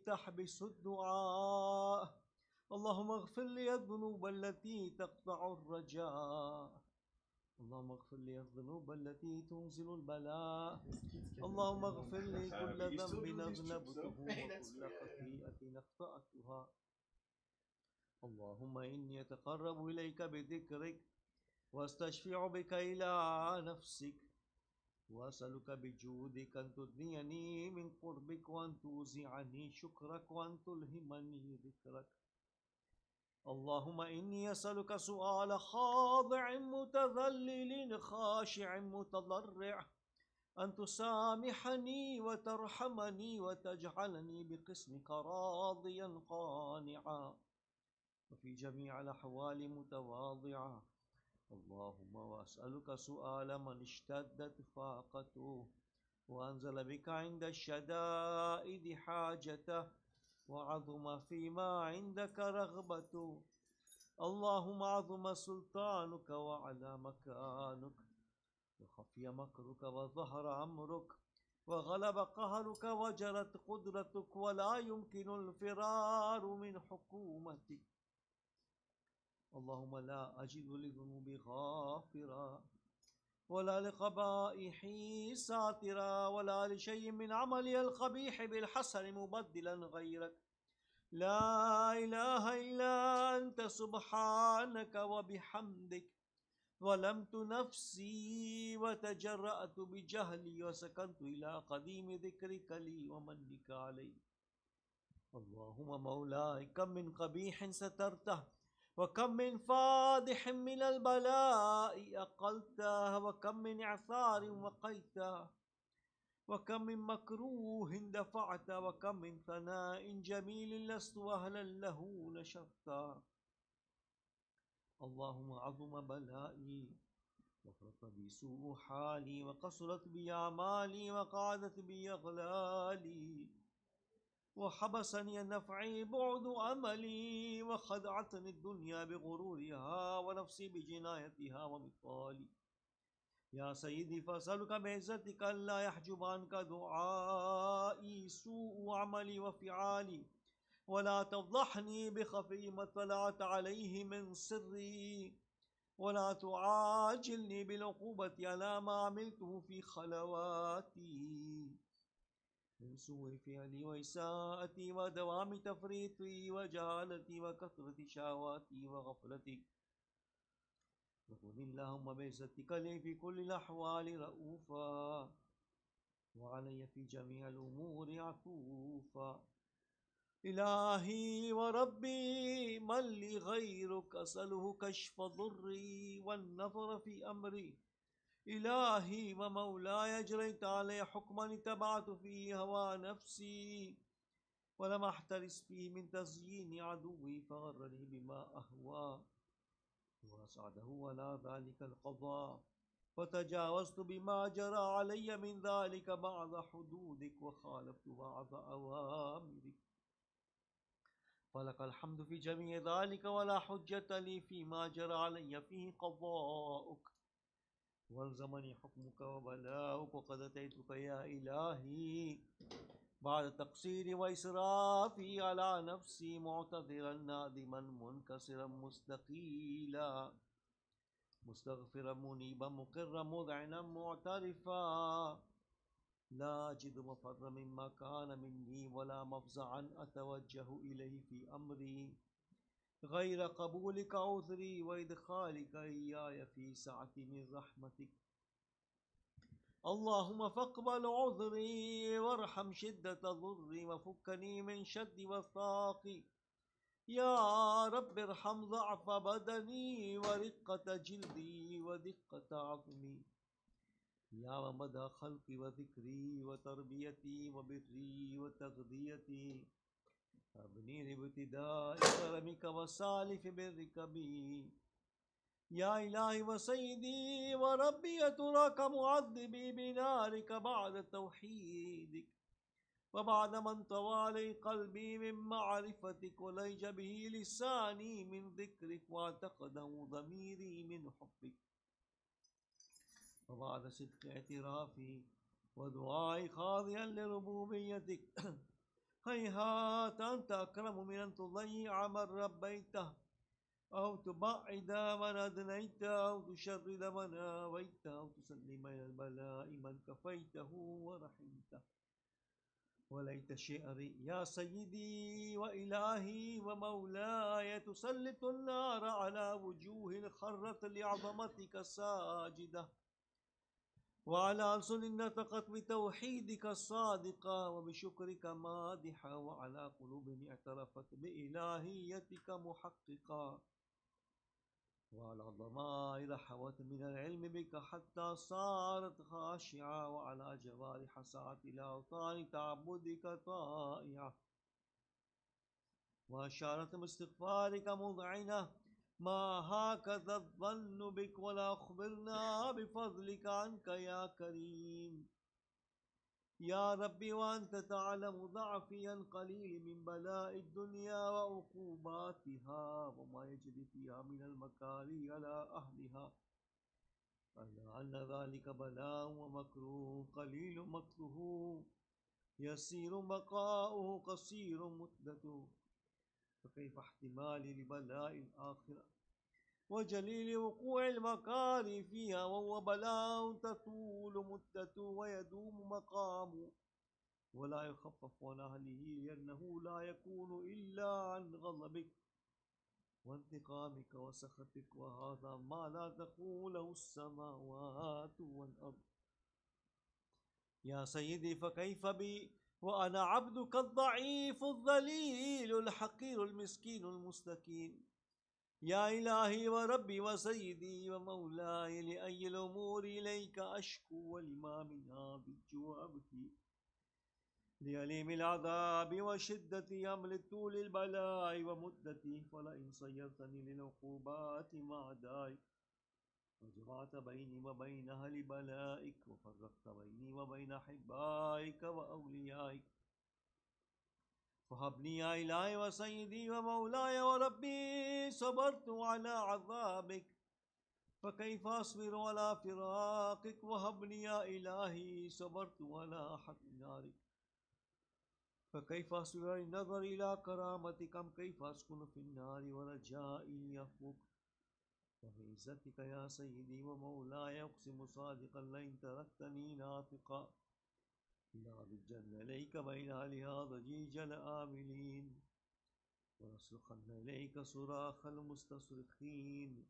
تحبس الدعاء. اللهم اغفر لي الذنوب التي تقطع الرجاء. اللهم اغفر لي الذنوب التي تنزل البلاء. اللهم اغفر لي كل ذنب أذنبته وكل خطيئة أخطأتها. اللهم إني أتقرب إليك بذكرك واستشفع بك إلى نفسك وأسألك بجودك أن تدنيني من قربك وأن توزعني شكرك وأن تلهمني ذكرك. اللهم إني أسألك سؤال خاضع متذلل خاشع متضرع أن تسامحني وترحمني وتجعلني بقسمك راضيا قانعا وفي جميع الأحوال متواضعا. اللهم وأسألك سؤال من اشتدت فاقته وأنزل بك عند الشدائد حاجته وعظم فيما عندك رغبته. اللهم عظم سلطانك وعلى مكانك وخفي مكرك وظهر أمرك وغلب قهرك وجرت قدرتك ولا يمكن الفرار من حكومتك. اللهم لا أجد لذنوبي غافرا ولا لقبائحي ساترا ولا لشيء من عملي القبيح بالحسن مبدلا غيرك. لا إله إلا أنت سبحانك وبحمدك. ظلمت نفسي وتجرأت بجهلي وسكنت إلى قديم ذكرك لي ومنك علي. اللهم مولاي كم من قبيح سترته وكم من فادح من البلاء أقلته وكم من إعثار وقيته وكم من مكروه دفعت وكم من ثناء جميل لست أهلا له نشرته. اللهم عظم بلائي وفرط بي سوء حالي وقصرت بي أعمالي وقعدت بي أغلالي وحبسني نفعي بعد أملي وخدعتني الدنيا بغرورها ونفسي بجنايتها ومثالي. يا سيدي فأسألك بعزتك ألا يحجب عنك دعائي سوء عملي وفعالي ولا تفضحني بخفي ما اطلعت عليه من سري ولا تعاجلني بالعقوبة على ما عملته في خلواتي من سوء فعلي وإساءتي ودوام تفريطي وجهالتي وكثرة شهواتي وغفلتي. وكن اللهم بعزتك لي في كل الأحوال رؤوفا وعلي في جميع الأمور عطوفا. إلهي وربي من لي غيرك أسأله كشف ضري والنظر في أمري. إلهي ومولاي أجريت علي حكما اتبعت فيه هوى نفسي ولم أحترس فيه من تزيين عدوي فغرني بما أهوى وأسعده ولا ذلك القضاء فتجاوزت بما جرى علي من ذلك بعض حدودك وخالفت بعض أوامرك. فلك الحمد في جميع ذلك ولا حجة لي فيما جرى علي فيه قضاؤك والزمني حكمك وبلاؤك. وقد أتيتك يا إلهي بعد تقصيري وإسرافي على نفسي معتذرا نادما منكسرا مستقيلا مستغفرا منيبا مقرا مذعنا معترفا لا أجد مفر مما كان مني ولا مفزعا أتوجه إليه في أمري غير قبولك عذري وإدخالك إياي في سعة من رحمتك. اللهم فاقبل عذري وارحم شدة ضري وفكني من شد وثاقي. يا رب ارحم ضعف بدني ورقة جلدي ودقة عظمي. يا مدى خلقي وذكري وتربيتي وبري وتغذيتي أبني لابتداء كرمك وسالف برك بي. يا إلهي وسيدي وربي أتراك معذبي بنارك بعد توحيدك وبعد من طوالي قلبي من معرفتك وليج به لساني من ذكرك واعتقده ضميري من حبك وبعد صدق اعترافي ودعائي خاضعا لربوبيتك هيهات أنت أكرم من أن تضيع من ربيته أو تبعد من أدنيت أو تشرد من آويت أو تسلم إلى البلاء من كفيته ورحمته. وليت شعري يا سيدي وإلهي ومولاي تسلط النار على وجوه خرت لعظمتك ساجدة، وعلى ألسن نطقت بتوحيدك الصادقة وبشكرك مادحة، وعلى قلوب اعترفت بإلهيتك محققة، وعلى ضمائر حوت من العلم بك حتى صارت خاشعة، وعلى جوارح سعت إلى أوطان تعبدك طائعة، وأشارت باستغفارك مذعنة. ما هكذا الظن بك ولا أخبرنا بفضلك عنك يا كريم يا ربي، وأنت تعلم ضعفي القليل من بلاء الدنيا وعقوباتها وما يجري فيها من المكاره على أهلها، أن ذلك بلاء ومكروه قليل مكروه يسير بقاؤه قصير مدته، فكيف احتمالي لبلاء الآخرة وجليل وقوع المكاره فيها، وهو بلاء تطول مدته ويدوم مقامه ولا يخفف عن أهله، لأنه لا يكون إلا عن غضبك وانتقامك وسخطك، وهذا ما لا تقوله السماوات والأرض. يا سيدي فكيف بي وأنا عبدك الضعيف الذليل الحقير المسكين المستكين. يا إلهي وربي وسيدي ومولاي، لأي الأمور إليك أشكو ولما منها بالجوع أبكي، لأليم العذاب وشدة أمر طول البلاء ومدته، فلئن صيرتني للعقوبات مع دائك وجمعت بيني وبين أهل بلائك وفرقت بيني وبين أحبائك وأوليائك، فهبني يا إلهي وسيدي ومولاي وربي، صبرت على عذابك فكيف أصبر على فراقك، وهبني يا إلهي صبرت على حق نارك فكيف أصبر النظر إلى كرامتك، أم كيف أسكن في النار ورجائي يفوق. وبعزتك يا سيدي ومولاي أقسم صادقا لئن تركتني ناطقا لأرجن إليك بين أهلها ضجيج الآملين، ولأصرخن إليك صراخ المستصرخين،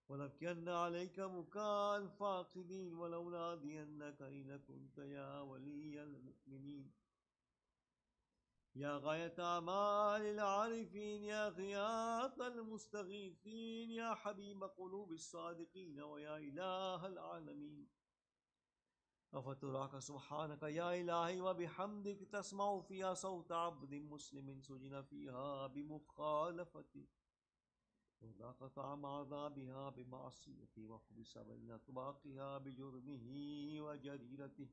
ولأبكين عليك بكاء الفاقدين، ولأنادينك أين كنت يا ولي المؤمنين. يا غاية آمال العارفين، يا غياث المستغيثين، يا حبيب قلوب الصادقين، ويا إله العالمين. أفتراك سبحانك يا إلهي وبحمدك تسمع فيها صوت عبد مسلم سجن فيها بمخالفتي، وذاق طعم عذابها بمعصيتي، وحبس بين طباقها بجرمه وجريرته،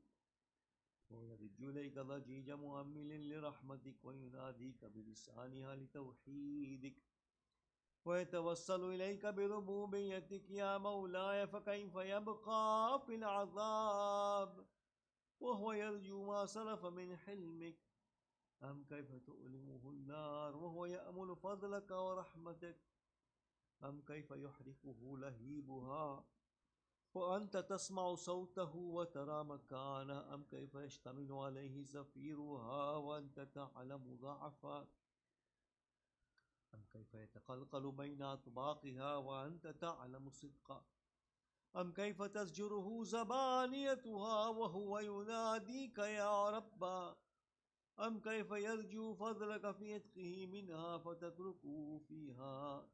ويرج إليك ضجيج مؤمل لرحمتك، ويناديك بلسانها لتوحيدك، ويتوسل إليك بربوبيتك يا مولاي، فكيف يبقى في العذاب وهو يرجو ما سلف من حلمك؟ أم كيف تؤلمه النار وهو يأمل فضلك ورحمتك؟ أم كيف يحرقه لهيبها وأنت تسمع صوته وترى مكانه؟ أم كيف يشتمل عليه زفيرها وأنت تعلم ضعفه؟ أم كيف يتقلقل بين أطباقها وأنت تعلم صدقه؟ أم كيف تزجره زبانيتها وهو يناديك يا رب؟ أم كيف يرجو فضلك في عتقه منها فتتركه فيها؟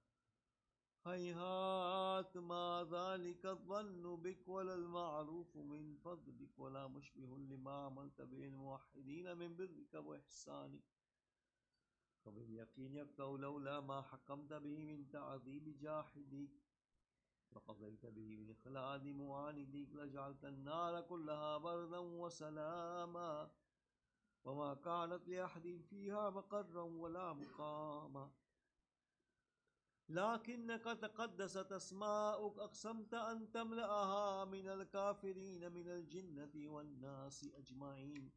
هيهات ما ذلك الظن بك ولا المعروف من فضلك، ولا مشبه لما عملت به الموحدين من برك وإحسانك، فباليقين يقطع لولا ما حكمت به من تعذيب جاحديك وقضيت به من إخلاد معانديك لجعلت النار كلها بردا وسلاما، وما كانت لأحد فيها مقرا ولا مقاما، لكنك تقدست أسماؤك أقسمت أن تملأها من الكافرين من الجنة والناس أجمعين.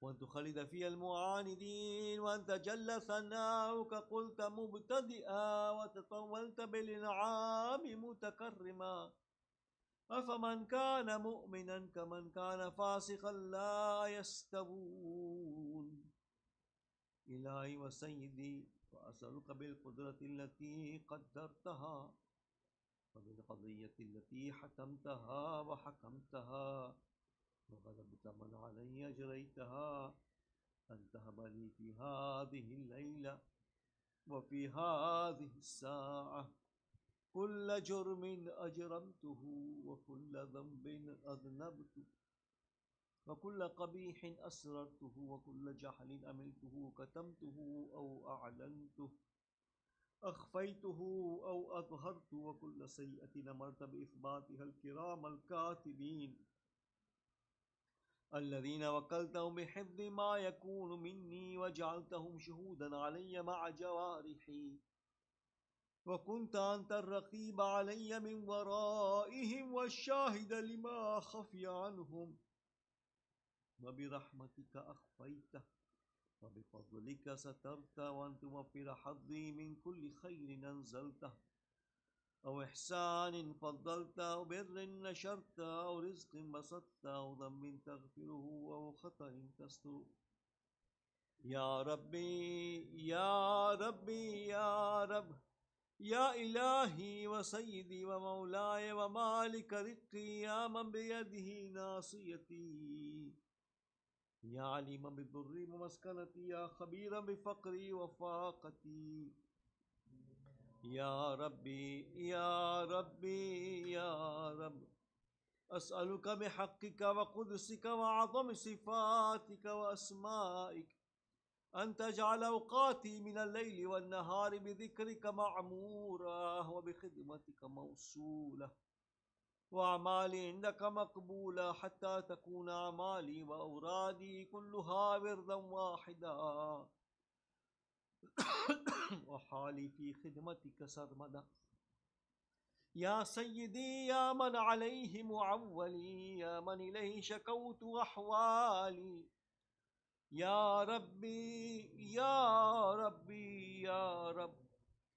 وأن تخلد فيها المعاندين، وأنت جل ثناؤك قلت مبتدئا وتطولت بالإنعام متكرما. أفمن كان مؤمنا كمن كان فاسقا لا يستوون. إلهي وسيدي، وأسألك بالقدرة التي قدرتها وبالقضية التي حكمتها وحكمتها وغلبت من علي جريتها، أن تهب لي في هذه الليلة وفي هذه الساعة كل جرم أجرمته وكل ذنب أذنبته وكل قبيح أسررته وكل جهل أملته كتمته أو أعلنته أخفيته أو أظهرت وكل سيئة أمرت بإثباتها الكرام الكاتبين الذين وكلتهم بحفظ ما يكون مني وجعلتهم شهودا علي مع جوارحي، وكنت أنت الرقيب علي من ورائهم والشاهد لما خفي عنهم، وبرحمتك أخفيته وبفضلك سترت، وأن توفر حظي من كل خير أنزلته أو إحسان فضلت أو بر نشرت أو رزق بسطت أو ذنب تغفره أو خطأ تستره. يا ربي يا ربي يا رب، يا إلهي وسيدي ومولاي ومالك رقي، يا من بيده ناصيتي، يا عليما بالضر ومسكنتي، يا خبيرا بفقري وفاقتي. يا ربي يا ربي يا رب، أسألك بحقك وقدسك وعظم صفاتك وأسمائك أن تجعل أوقاتي من الليل والنهار بذكرك معمورة وبخدمتك موصولة وأعمالي عندك مقبولة، حتى تكون أعمالي وأورادي كلها وردا واحدا وحالي في خدمتك سرمدا. يا سيدي يا من عليه معولي، يا من إليه شكوت أحوالي، يا ربي يا ربي يا رب،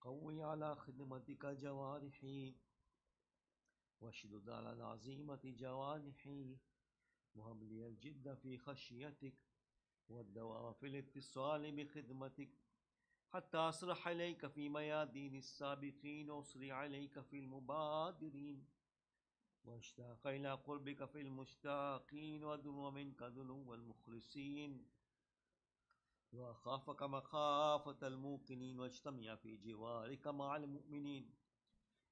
قوي على خدمتك جوارحي واشدد على العزيمة جوانحي، وهب لي الجد في خشيتك والدوام في الاتصال بخدمتك، حتى أسرح إليك في ميادين السابقين وأسرع إليك في المبادرين، واشتاق إلى قربك في المشتاقين، وأدنو منك دنو المخلصين، وأخافك مخافة الموقنين، واجتمع في جوارك مع المؤمنين.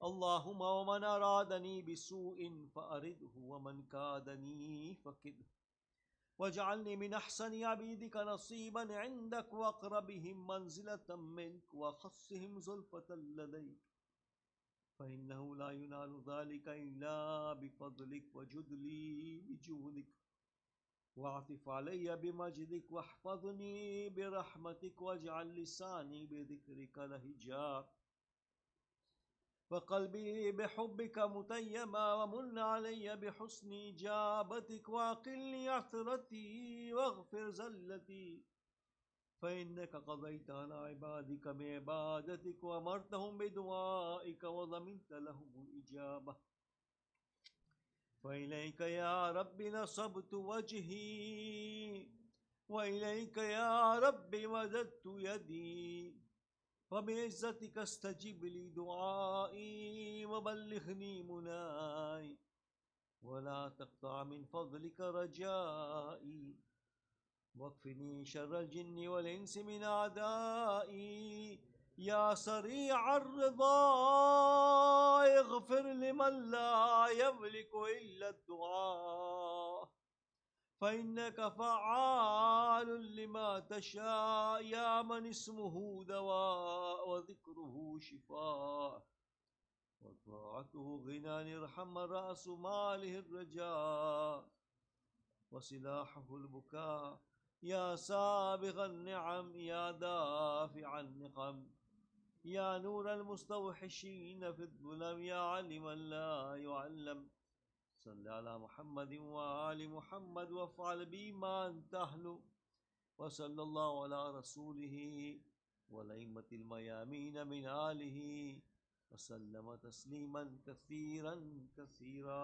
اللهم ومن أرادني بسوء فأرده، ومن كادني فكده، واجعلني من أحسن عبيدك نصيبا عندك، وأقربهم منزلة منك، وأخصهم زلفة لديك، فإنه لا ينال ذلك إلا بفضلك، وجد لي بجودك، واعطف علي بمجدك، واحفظني برحمتك، واجعل لساني بذكرك لهجا، وقلبي بحبك متيما، ومن علي بحسن إجابتك، وأقل عثرتي واغفر زلتي، فإنك قضيت على عبادك بعبادتك، وأمرتهم بدعائك وضمنت لهم الإجابة. فإليك يا رب نصبت وجهي، وإليك يا رب مددت يدي، وبعزتك استجب لي دعائي وبلغني مناي، ولا تقطع من فضلك رجائي، واكفني شر الجن والإنس من أعدائي. يا سريع الرضا اغفر لمن لا يملك إلا الدعاء، فإنك فعال لما تشاء، يا من اسمه دواء وذكره شفاء وطاعته غنى، ارحم رأس ماله الرجاء وسلاحه البكاء. يا سابغ النعم يا دافع النقم، يا نور المستوحشين في الظلم، يا علما لا يعلم، صل على محمد وآل محمد، وافعل بي ما أنت أهل، वसल्लल्लाहु अला रसूलिही वलइम्मतिल मयामीन मिन आलिही वसल्लम तस्लीमन कसीरन कसीरा।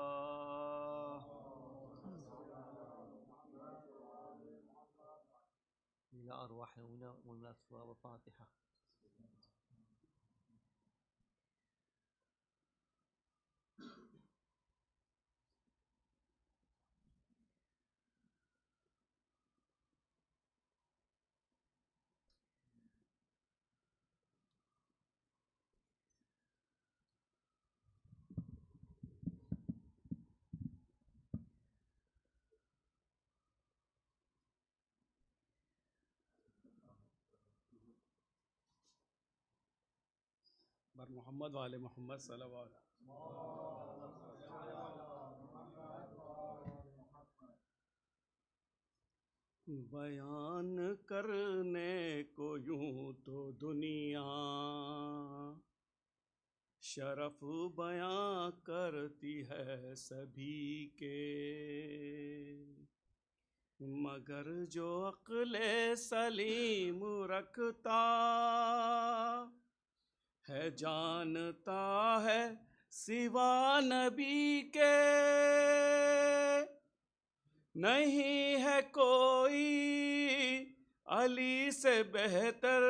इला अरवाहिना व फातिहा। बर मोहम्मद वाले मोहम्मद सल्लल्लाहु बयान करने को यूं तो दुनिया शरफ बयां करती है सभी के, मगर जो अक्ले सलीम रखता है जानता है सिवा नबी के, नहीं है कोई अली से बेहतर,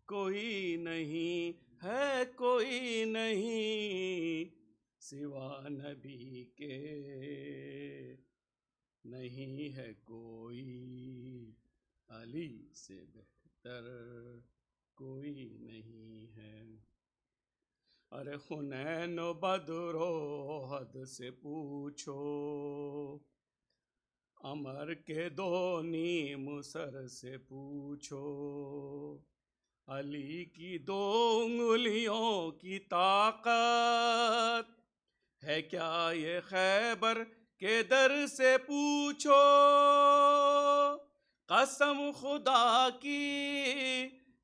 कोई नहीं है कोई नहीं सिवा नबी के, नहीं है कोई अली से बेहतर, कोई नहीं है। अरे हुनैन बदरो हद से पूछो, अमर के दो नीम सर से पूछो, अली की दो उंगलियों की ताकत है क्या ये खैबर के दर से पूछो, कसम खुदा की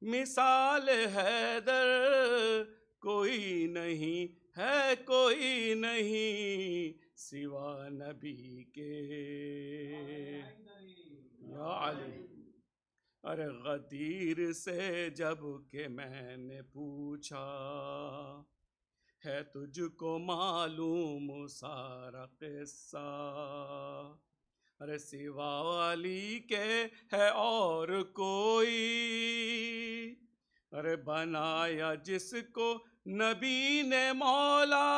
मिसाल हैदर, कोई नहीं है कोई नहीं सिवा नबी के, या अली। अरे गदीर से जब के मैंने पूछा, है तुझको मालूम सारा किस्सा, अरे सिवा अली के है और कोई, अरे बनाया जिसको नबी ने मौला,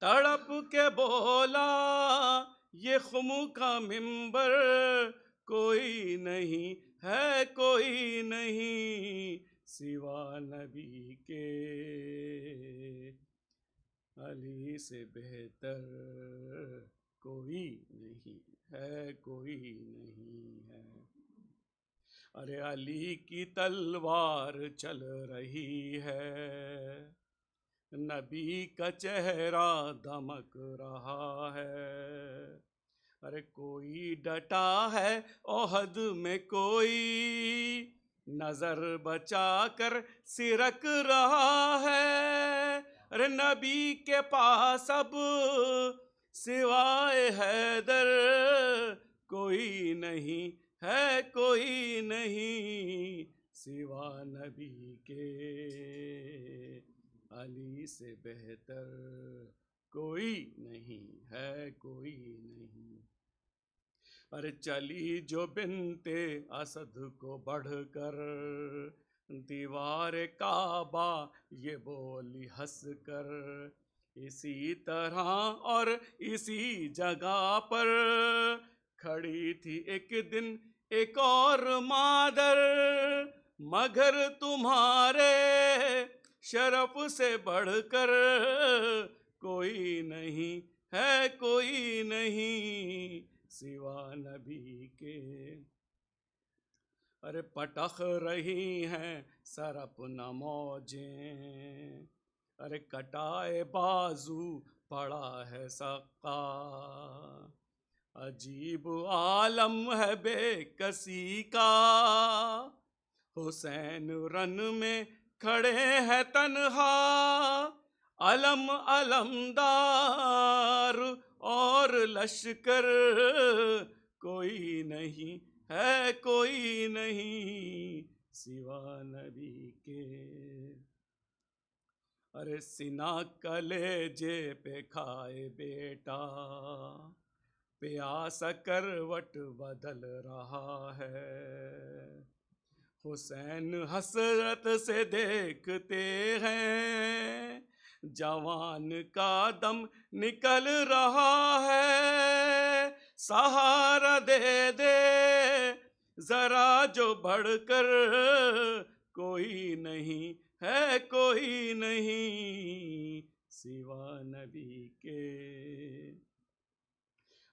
तड़प के बोला ये खुम का मिंबर, कोई नहीं है कोई नहीं सिवा नबी के, अली से बेहतर कोई नहीं है कोई नहीं है। अरे अली की तलवार चल रही है, नबी का चेहरा दमक रहा है, अरे कोई डटा है ओहद में, कोई नजर बचा कर सिरक रहा है, अरे नबी के पास अब सिवाय हैदर कोई नहीं है कोई नहीं सिवा नबी के, अली से बेहतर कोई नहीं है कोई नहीं। अरे चली जो बिनते असद को बढ़कर, दीवार काबा ये बोली हंस कर, इसी तरह और इसी जगह पर खड़ी थी एक दिन एक और मादर, मगर तुम्हारे शरफ से बढ़कर कोई नहीं है कोई नहीं सिवा नबी के। अरे पटख रही हैं सरप न मौजें, अरे कटाए बाजू पड़ा है सक्का, अजीब आलम है बेकसी का, हुसैन रन में खड़े हैं तन्हा, अलम अलमदार और लश्कर कोई नहीं है, कोई नहीं सिवा नबी के। अरे सीना कलेजे पे खाए बेटा, प्यास करवट बदल रहा है। हुसैन हसरत से देखते हैं, जवान का दम निकल रहा है। सहारा दे दे जरा जो बढ़कर, कोई नहीं है, कोई नहीं सिवा नबी के।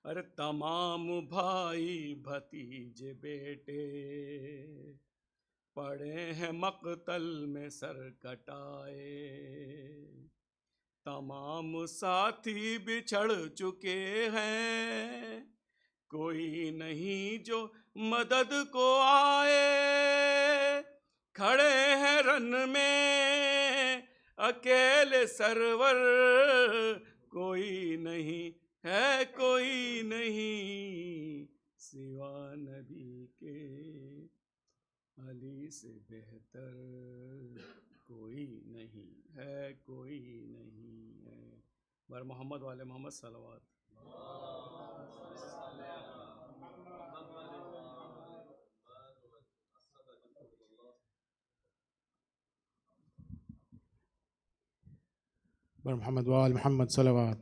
अरे तमाम भाई भतीजे बेटे पड़े हैं मकतल में सर कटाए। तमाम साथी बिछड़ चुके हैं, कोई नहीं जो मदद को आए। खड़े हैं रन में अकेले सरवर, कोई नहीं है, कोई नहीं सिवा नबी के। अली से बेहतर कोई नहीं है, कोई नहीं है। बर मोहम्मद वाले मोहम्मद सलवात। बर मोहम्मद वाल Mohammad सलवात।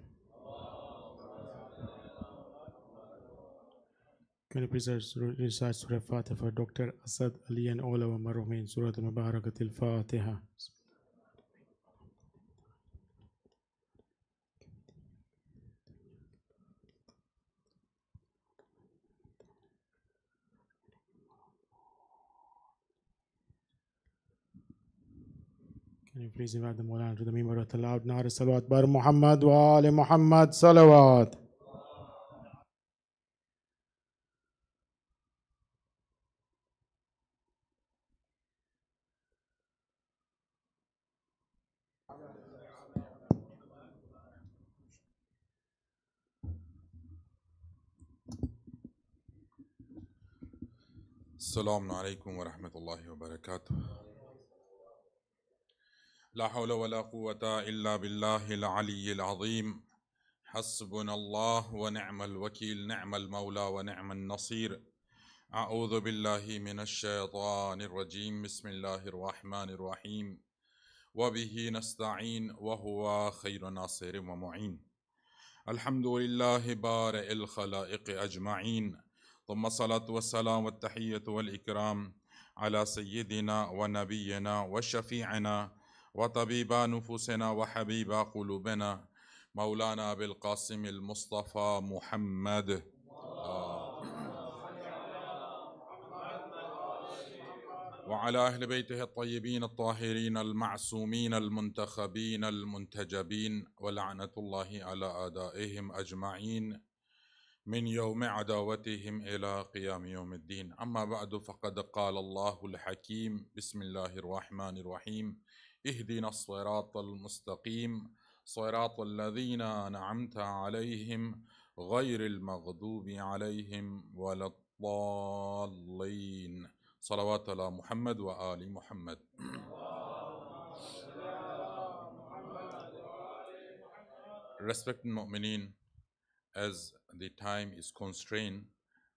Can you please recite Surah Fatiha for Dr. Asad Ali and all our marhumin, Surah Al-Mubarakat Al-Fatiha. Can you please invite the Mawlana to the member of the loud Nar Salawat Bar Muhammad wa Ali Muhammad Salawat. السلام عليكم ورحمة الله وبركاته. لا حول ولا قوة إلا بالله العلي العظيم. حسبنا الله ونعم الوكيل، نعم المولى ونعم النصير. أعوذ بالله من الشيطان الرجيم. بسم الله الرحمن الرحيم. وبه نستعين وهو خير ناصر ومعين. الحمد لله بارئ الخلائق أجمعين، ثم الصلاة والسلام والتحية والإكرام على سيدنا ونبينا وشفيعنا وطبيب نفوسنا وحبيب قلوبنا مولانا أبي القاسم المصطفى محمد وعلى أهل بيته الطيبين الطاهرين المعصومين المنتخبين المنتجبين، ولعنة الله على أعدائهم أجمعين من يوم عداوتهم إلى قيام يوم الدين. أما بعد، فقد قال الله الحكيم: بسم الله الرحمن الرحيم. اهدنا الصراط المستقيم صراط الذين أنعمت عليهم غير المغضوب عليهم ولا الضالين. صلوات على محمد وآل محمد. Respected mu'mineen, as the time is constrained,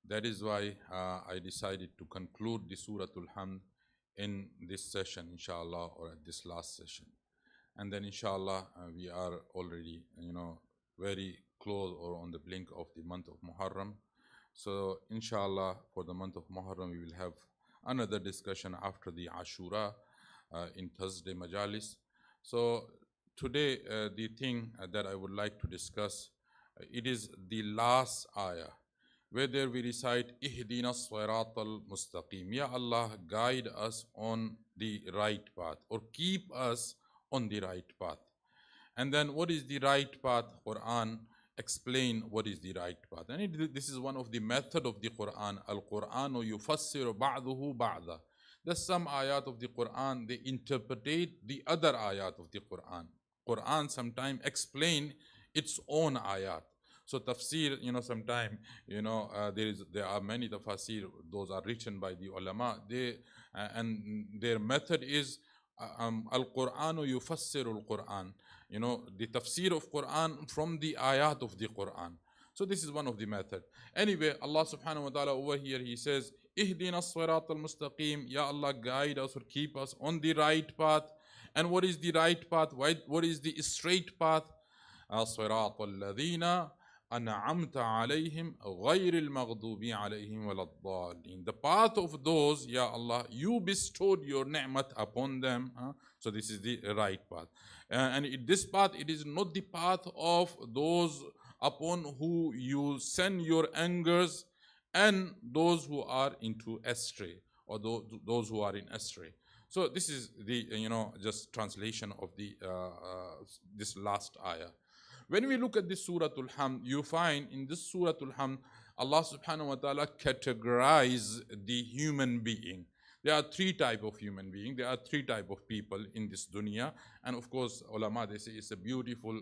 that is why I decided to conclude the Surah Al-Hamd in this session, inshallah, or at this last session. And then inshallah, we are already, very close or on the blink of the month of Muharram. So inshallah, for the month of Muharram, we will have another discussion after the Ashura in Thursday Majalis. So today, the thing that I would like to discuss, it is the last ayah, whether we recite Ihdina Sirat al-Mustaqim, Ya Allah, guide us on the right path, or keep us on the right path. And then what is the right path? Quran explain what is the right path. And this is one of the method of the Quran. Al-Quranu yufassiru ba'duhu ba'da. There's some ayat of the Quran, they interpretate the other ayat of the Quran. Quran sometimes explain its own ayat. So tafsir, sometime, there are many tafsir, those are written by the ulama. And their method is al-Qur'anu yufassiru al-Qur'an. The tafsir of Qur'an from the ayat of the Qur'an. So this is one of the method. Anyway, Allah subhanahu wa ta'ala over here, He says, Ihdina as-sirat al-mustaqim. Ya Allah, guide us or keep us on the right path. And what is the right path? What is the straight path? الصراط الذين أنعمت عليهم غير المغضوب عليهم ولا الضالين. The path of those, Ya Allah, you bestowed your ni'mat upon them. So this is the right path. And this path, it is not the path of those upon who you send your angers and those who are into astray, or those who are in astray. So this is the just translation of the this last ayah. When we look at this Surah Al-Hamd, you find in this Surah Al-Hamd, Allah subhanahu wa ta'ala categorize the human being. There are three types of human being. There are three types of people in this dunya. And of course, ulama, they say it's a beautiful,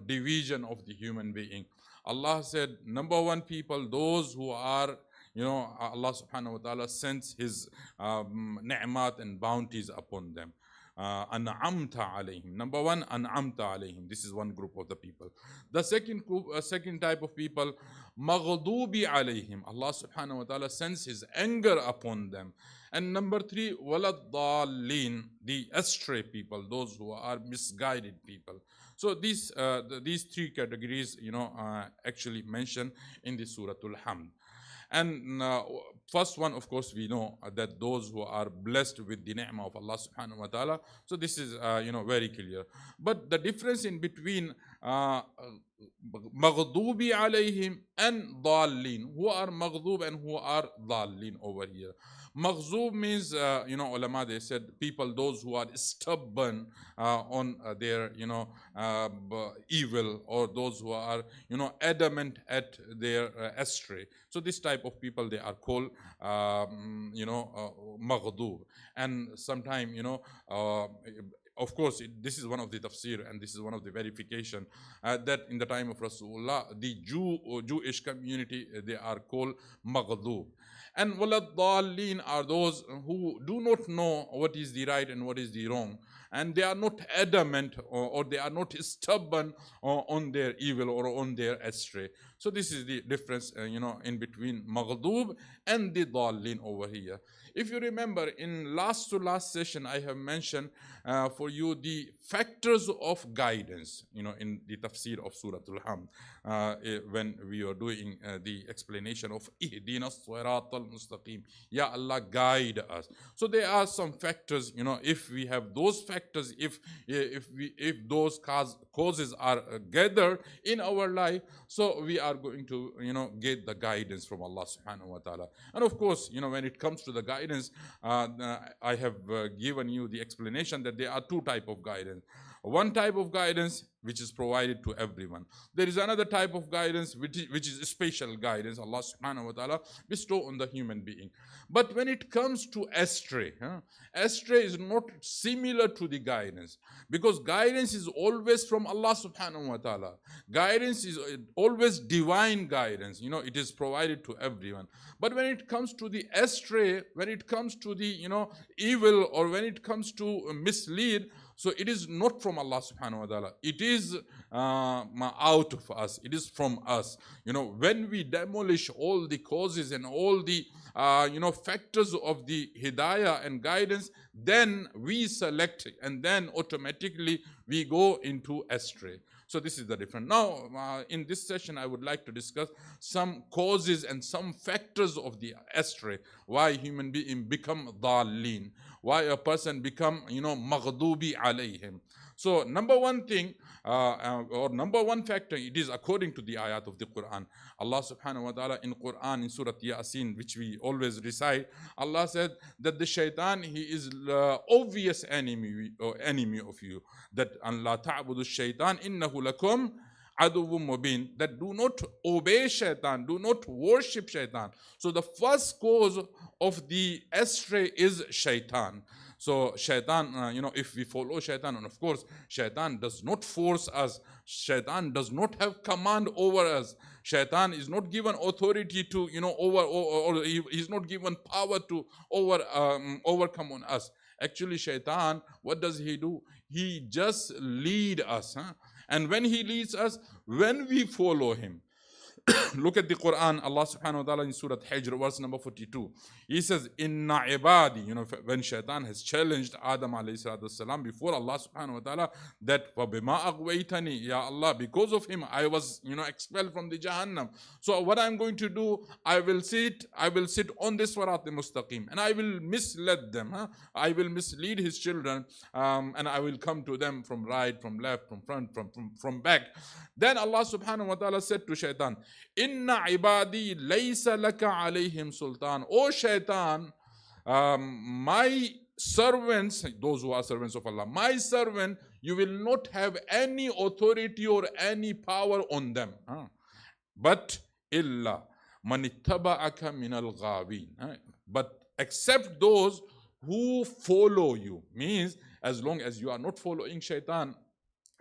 division of the human being. Allah said, number one people, those who are, Allah subhanahu wa ta'ala sends His ni'mat and bounties upon them. An'amta alayhim. Number one, an'amta alayhim. This is one group of the people. The second group, second type of people, maghdubi alayhim. Allah subhanahu wa ta'ala sends His anger upon them. And number three, waladdallin, the astray people, those who are misguided people. So these three categories, actually mentioned in the Surah Al-Hamd. And first one, of course, we know that those who are blessed with the ni'mah of Allah subhanahu wa ta'ala. So this is, very clear. But the difference in between maghdubi alayhim and dallin, who are maghdub and who are dallin over here. Maghdub means, ulama, they said people, those who are stubborn on their, evil, or those who are, adamant at their astray. So this type of people, they are called, maghdub. And sometime, of course, this is one of the tafsir, and this is one of the verification that in the time of Rasulullah, the Jewish community, they are called maghdub. And waladdallin are those who do not know what is the right and what is the wrong. And they are not adamant or they are not stubborn on their evil or on their astray. So this is the difference, in between maghdub and the dallin over here. If you remember, in last to last session, I have mentioned for you the factors of guidance, in the tafsir of Surah Al-Hamd, when we are doing the explanation of Ihdina as-sirat al-mustaqim. Ya Allah, guide us. So there are some factors, if we have those factors, if those causes are gathered in our life, so we are going to, get the guidance from Allah subhanahu wa ta'ala. And of course, when it comes to the guidance, I have given you the explanation that there are two types of guidance. One type of guidance which is provided to everyone. There is another type of guidance which is special guidance Allah subhanahu wa ta'ala bestow on the human being. But when it comes to astray, astray is not similar to the guidance, because guidance is always from Allah subhanahu wa ta'ala. Guidance is always divine guidance, it is provided to everyone. But when it comes to the astray, when it comes to the evil, or when it comes to mislead, so it is not from Allah subhanahu wa ta'ala. It is out of us. It is from us. When we demolish all the causes and all the factors of the hidayah and guidance, then we select, and then automatically we go into astray. So this is the difference. Now, in this session, I would like to discuss some causes and some factors of the astray. Why human being become dallin. Why a person become, maghdubi alayhim. So number one thing, or number one factor, it is according to the ayat of the Quran. Allah subhanahu wa ta'ala in Quran, in Surah Yasin, which we always recite, Allah said that the shaitan, he is obvious enemy of you. That Allah ta'budu shaitan innahu lakum aduwwum mubin, that do not obey shaitan, do not worship shaitan. So the first cause of the astray is shaitan. So shaitan, if we follow shaitan, and of course, shaitan does not force us. Shaitan does not have command over us. Shaitan is not given authority to, or he's not given power to overcome on us. Actually, shaitan, what does he do? He just lead us. And when he leads us, when we follow him, look at the Quran, Allah subhanahu wa ta'ala in Surah Hijr, verse number 42. He says, Inna ibadi, when shaitan has challenged Adam alayhi salatu wasalam before Allah subhanahu wa ta'ala, that وَبِمَا أَغْوَيْتَنِي, Ya Allah, because of him, I was, expelled from the Jahannam. So what I'm going to do, I will sit on this Sirat al-Mustaqim, and I will mislead them. I will mislead his children, and I will come to them from right, from left, from front, from back. Then Allah subhanahu wa ta'ala said to shaitan, Inna ibadi laysa laka alayhim sultan. O shaitan, my servants, those who are servants of Allah, my servant, you will not have any authority or any power on them. But illa man ittaba'aka min al-ghawin. But except those who follow you. Means as long as you are not following shaitan,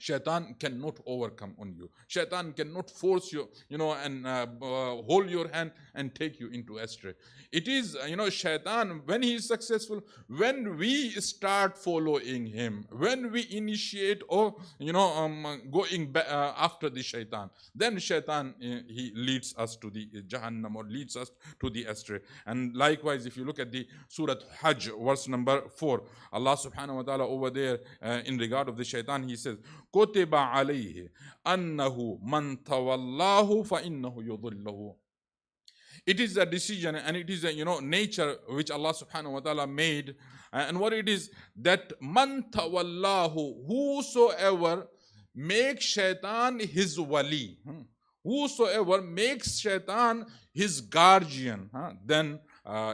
shaitan cannot overcome on you. Shaitan cannot force you, and hold your hand and take you into astray. It is, shaitan, when he is successful, when we start following him, when we initiate or, going back after the shaitan, then shaitan, he leads us to the Jahannam or leads us to the astray. And likewise, if you look at the Surah Hajj, verse number 4, Allah subhanahu wa ta'ala over there, in regard of the shaitan, he says, كُتِبَ عَلَيْهِ أَنَّهُ مَنْ تَوَلَّاهُ فَإِنَّهُ يُضِلُّهُ. It is a decision and it is a nature which Allah subhanahu wa ta'ala made. And what it is, that man tawallahu, whosoever makes shaitan his wali, whosoever makes shaitan his guardian, then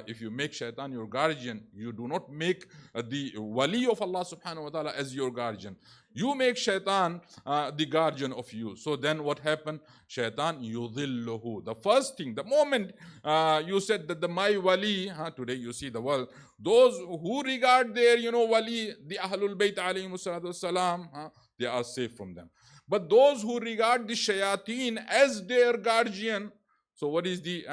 if you make shaitan your guardian, you do not make the wali of Allah subhanahu wa ta'ala as your guardian. You make shaitan the guardian of you. So then what happened? Shaitan yudhilluhu. The first thing, the moment you said that my wali, today you see the world, those who regard their, wali, the Ahlul Bayt alayhimu salatu wassalam, they are safe from them. But those who regard the shayateen as their guardian, so what is the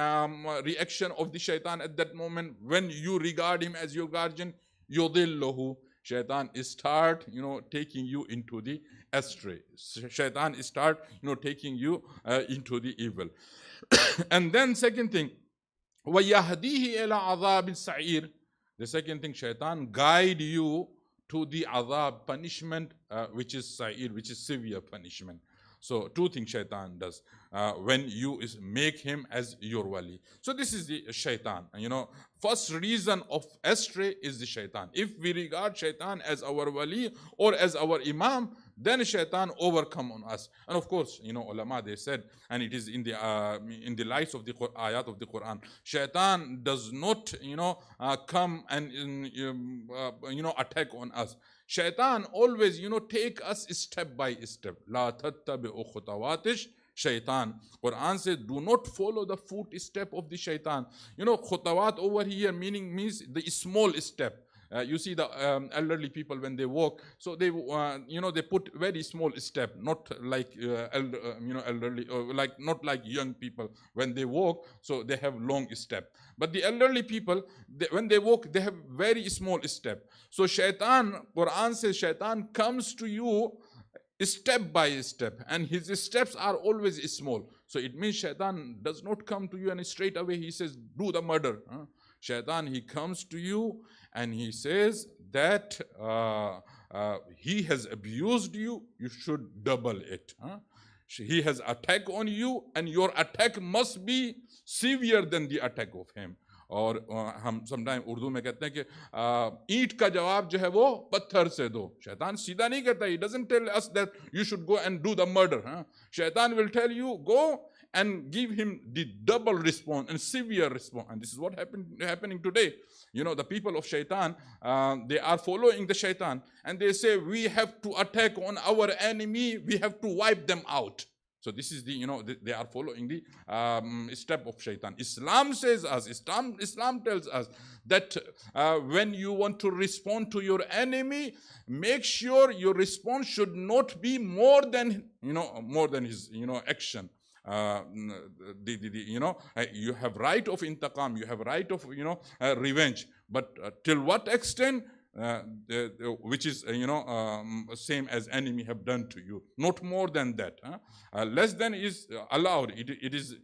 reaction of the shaitan at that moment? When you regard him as your guardian, yudhilluhu. Shaitan is start, taking you into the astray. Shaitan is start, taking you into the evil. And then second thing, وَيَهْدِيهِ إِلَىٰ عَذَابِ السَّعِيرِ. The second thing, shaitan guide you to the azab, punishment, which is sa'ir, which is severe punishment. So two things shaitan does when you make him as your wali. So this is the shaitan. First reason of astray is the shaitan. If we regard shaitan as our wali or as our imam, then shaitan overcome on us. And of course, ulama, they said, and it is in the lights of the ayat of the Quran, shaitan does not, come and, attack on us. Shaitan always, take us step by step. La tattabi'u khutawatish shaitan. Quran says, do not follow the footstep of the shaitan. Khutawat over here means the small step. You see the elderly people when they walk, so they they put very small step, not like elderly, like not like young people when they walk, so they have long step. But the elderly people, when they walk, they have very small step. So shaitan, Quran says, shaitan comes to you step by step, and his steps are always small. So it means shaitan does not come to you and straight away he says, do the murder. Shaitan, he comes to you and he says that he has abused you, you should double it. He has attack on you and your attack must be severe than the attack of him. और हम sometime Urdu में कहते हैं कि ईंट का जवाब जो है वो पत्थर से दो. शैतान सीधा नहीं कहता. He doesn't tell us that you should go and do the murder. Shaitan will tell you, go and give him the double response and severe response. And this is what happening today. The people of shaitan, they are following the shaitan and they say, we have to attack on our enemy, we have to wipe them out. So this is the, they are following the step of shaitan. Islam says us, Islam tells us that when you want to respond to your enemy, make sure your response should not be more than his, action. You have right of intaqam, you have right of, revenge, but till what extent? Which is same as enemy have done to you, not more than that. Less than is allowed, it is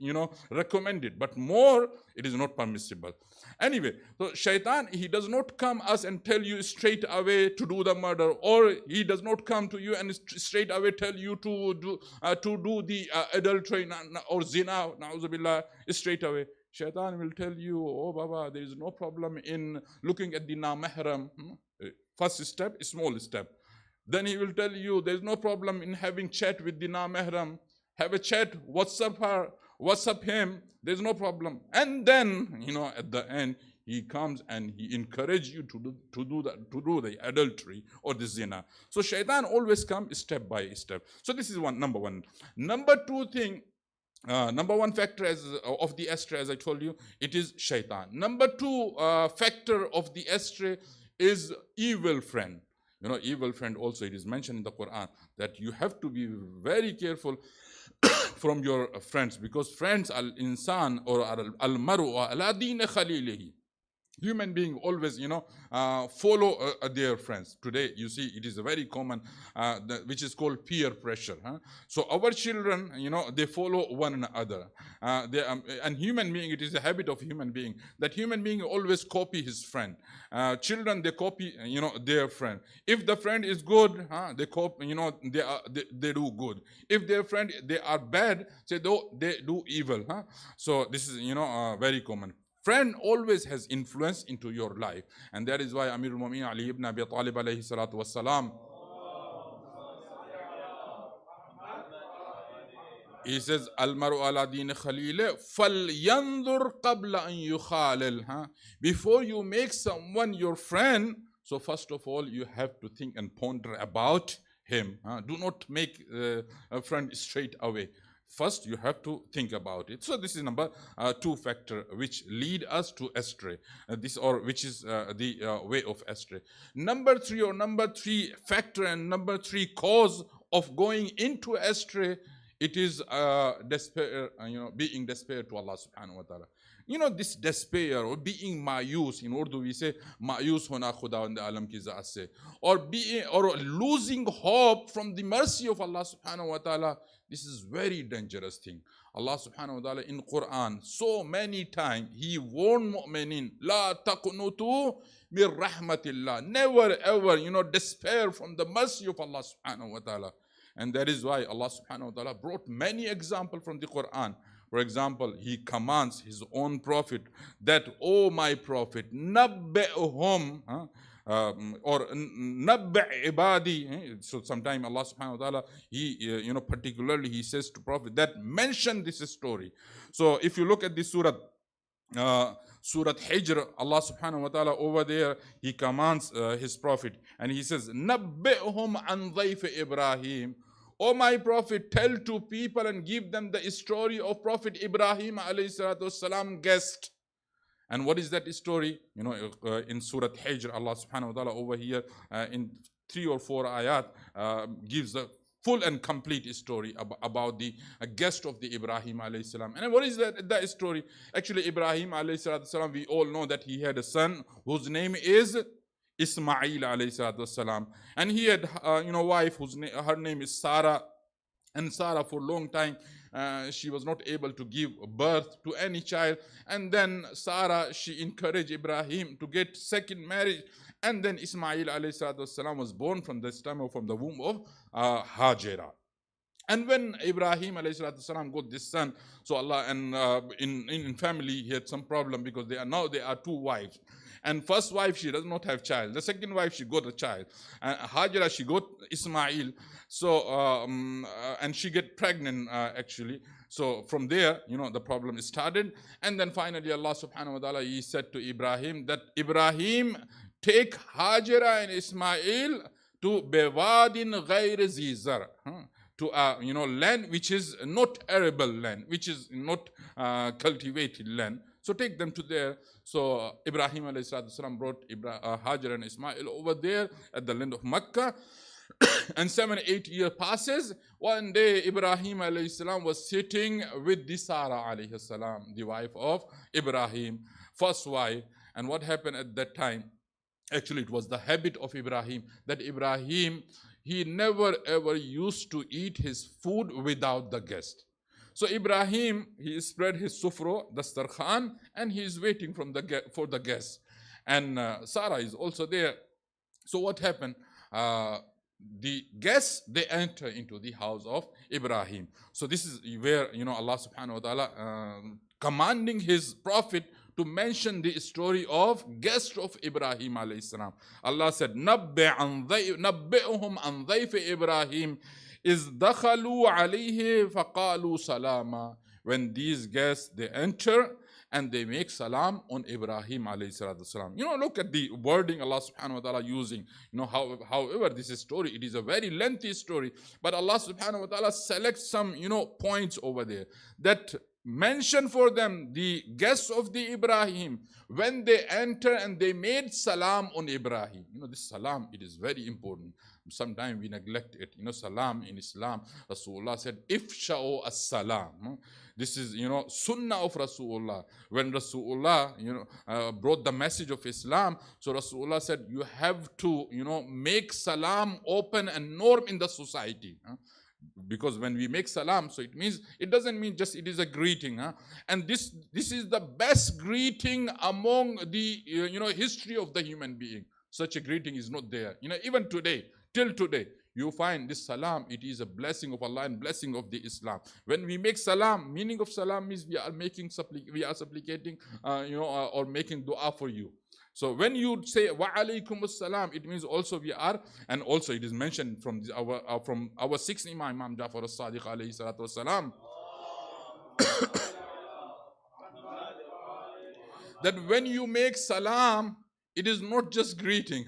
recommended, but more it is not permissible. Anyway, so shaitan, he does not come us and tell you straight away to do the murder, or he does not come to you and straight away tell you to do the adultery or zina, na'uzubillah, straight away. Shaitan will tell you, oh Baba, there is no problem in looking at the na-mahram. First step, small step. Then he will tell you, there is no problem in having chat with the na-mahram. Have a chat, WhatsApp her, WhatsApp him, there is no problem. And then, at the end, he comes and he encourages you to do the adultery or the zina. So shaitan always comes step by step. So this is number one. Number two thing, number one factor of the astray, as I told you, it is shaitan. Number two factor of the astray is evil friend. Evil friend also, it is mentioned in the Quran that you have to be very careful from your friends, because friends al-insan or al-maru ala din khalilihi. Human being always, follow their friends. Today, you see, it is a very common, which is called peer pressure. So our children, they follow one another. And human being, it is a habit of human being that human being always copy his friend. Children, they copy, their friend. If the friend is good, they copy, they do good. If their friend, they are bad, they do evil. So this is, very common. Friend always has influence into your life, and that is why Amir al-Mu'minin Ali ibn Abi Talib alayhi salatu wassalam, he says, Al-maru ala din khalile falyanzur qabla an yukhalil. Before you make someone your friend, so first of all you have to think and ponder about him. Do not make a friend straight away. First, you have to think about it. So this is number two factor which lead us to astray. Which is the way of astray. Number three factor and number three cause of going into astray, it is despair. Being despair to Allah subhanahu wa ta'ala. This despair or being mayus, in Urdu we say mayus hona khudawand alam ki zaat se, or losing hope from the mercy of Allah subhanahu wa ta'ala. This is very dangerous thing. Allah subhanahu wa ta'ala in Quran so many times he warned mu'minin, la taqnutu min rahmatillah, never ever despair from the mercy of Allah subhanahu wa ta'ala. And that is why Allah subhanahu wa ta'ala brought many examples from the Quran. For example, he commands his own prophet that, oh my prophet, nabbi'hum, or nabbi' ibadi. So sometime Allah subhanahu wa ta'ala, he, particularly he says to prophet that mention this story. So if you look at this surah, Surah Hijr, Allah subhanahu wa ta'ala over there, he commands his prophet and he says, nabbi'hum an dhayf Ibrahim. O my prophet, tell to people and give them the story of Prophet Ibrahim alayhi salatu wasalam guest. And what is that story? In Surah Hijr, Allah subhanahu wa ta'ala over here in 3 or 4 ayat gives a full and complete story about the guest of the Ibrahim alayhi salam. And what is that story? Actually, Ibrahim alayhi salatu wasalam, we all know that he had a son whose name is Ismail alayhi salatu wasalam. And he had wife her name is Sarah. And Sarah for a long time she was not able to give birth to any child. And then Sarah, she encouraged Ibrahim to get second marriage. And then Ismail alayhi salatu wasalam was born from this time or from the womb of Hajera. And when Ibrahim alayhi salatu wasalam got this son, so Allah, and in family he had some problem because there are 2 wives. And first wife, she does not have child. The second wife, she got a child. And Hajara, she got Ismail. So, and she get pregnant actually. So from there, the problem started. And then finally Allah subhanahu wa ta'ala, he said to Ibrahim that, Ibrahim, take Hajara and Ismail to Bewadin Ghair Zizar, to a land which is not arable land, which is not cultivated land. So take them to there. So Ibrahim alayhi salatu wasalam brought Hajar and Ismail over there at the land of Makkah. And 7-8 years passes. One day Ibrahim alayhi salam was sitting with the Sarah alayhi salam, the wife of Ibrahim, first wife. And what happened at that time? Actually, it was the habit of Ibrahim that Ibrahim, he never ever used to eat his food without the guest. So Ibrahim, he spread his sufro, the dastarkhan, and he is waiting for the guests. And Sarah is also there. So what happened? The guests, they enter into the house of Ibrahim. So this is where Allah subhanahu wa ta'ala commanding his prophet to mention the story of guests of Ibrahim alayhi salam. Allah said, نَبِّئُهُمْ عَنْ ضَيْفِ إِبْرَاهِيمَ إِذْ دَخَلُوا عَلَيْهِ فَقَالُوا سَلَامًا. When these guests, they enter and they make salam on Ibrahim alayhi salatu wasalam. Look at the wording Allah subhanahu wa ta'ala using. However, this story, it is a very lengthy story, but Allah subhanahu wa ta'ala selects some, points over there that mention for them the guests of the Ibrahim when they enter and they made salam on Ibrahim. This salam, it is very important. Sometimes we neglect it. Salam in Islam, Rasulullah said, ifsha'u as-salam. This is, sunnah of Rasulullah. When Rasulullah, brought the message of Islam, so Rasulullah said, you have to, make salam open and norm in the society. Because when we make salam, so it doesn't mean just it is a greeting. And this is the best greeting among the, history of the human being. Such a greeting is not there. Even today, till today, you find this salam, it is a blessing of Allah and blessing of the Islam. When we make salam, meaning of salam means we are supplicating, or making dua for you. So when you say wa alaykum as-salam, it means also we are, and also it is mentioned from our sixth Imam, Imam Jafar as-Sadiq alayhi salatu wasalam, that when you make salam, it is not just greeting,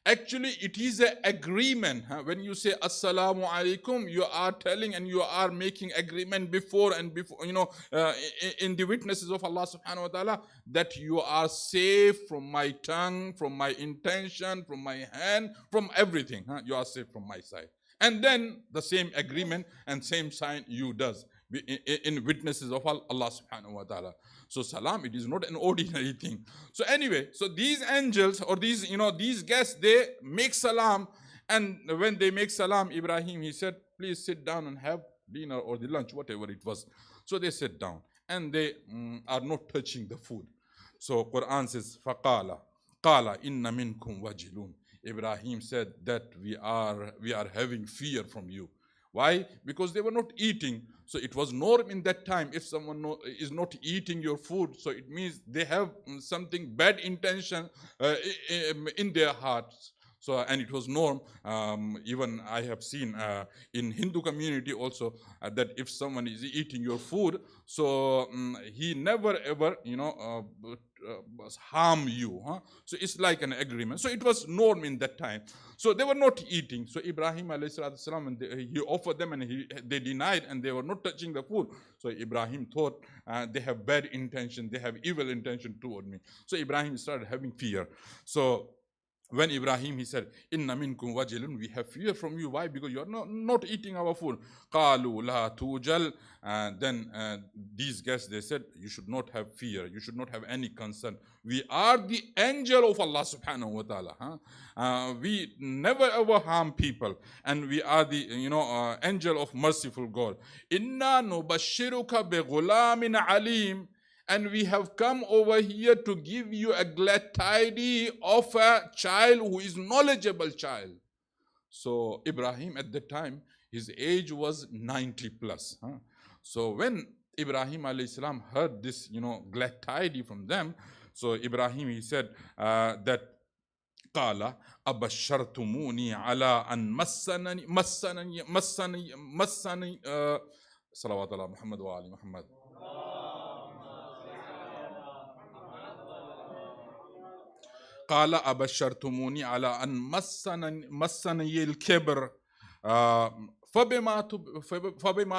Actually, it is an agreement. When you say Assalamu alaikum, you are telling and you are making agreement before, in the witnesses of Allah subhanahu wa ta'ala, that you are safe from my tongue, from my intention, from my hand, from everything. You are safe from my side. And then the same agreement and same sign you does in witnesses of Allah subhanahu wa ta'ala. So salam, it is not an ordinary thing. So anyway, so these angels or these guests, they make salam. And when they make salam, Ibrahim, he said, please sit down and have dinner or the lunch, whatever it was. So they sit down and they are not touching the food. So Quran says, فَقَالَ قَالَ إِنَّ مِنْكُمْ وَجِلُونَ. Ibrahim said that we are having fear from you. Why? Because they were not eating. So it was norm in that time. If someone is not eating your food, so it means they have something bad intention in their hearts. So, and it was norm. Even I have seen in Hindu community also that if someone is eating your food, so he never ever harm you. So it's like an agreement. So it was norm in that time. So they were not eating. So Ibrahim alayhi salatu salam, he offered them and they denied and they were not touching the food. So Ibrahim thought they have bad intention, they have evil intention toward me. So Ibrahim started having fear. So when Ibrahim, he said, Inna minkum wajilun, we have fear from you. Why? Because you are not eating our food. Qalu la tujal. Then these guests, they said, you should not have fear. You should not have any concern. We are the angel of Allah subhanahu wa ta'ala. We never ever harm people. And we are the, angel of merciful God. Inna nubashiruka bi ghulamin alim. And we have come over here to give you a glad tidings of a child who is knowledgeable child. So Ibrahim at that time, his age was 90 plus. So when Ibrahim alayhi salam heard this, glad tidings from them, so Ibrahim, he said that قال أبشرتموني على أن مسني صلوات الله محمد وعلي محمد. قال أبشرتموني على أن مسني الكبر فَبِمَا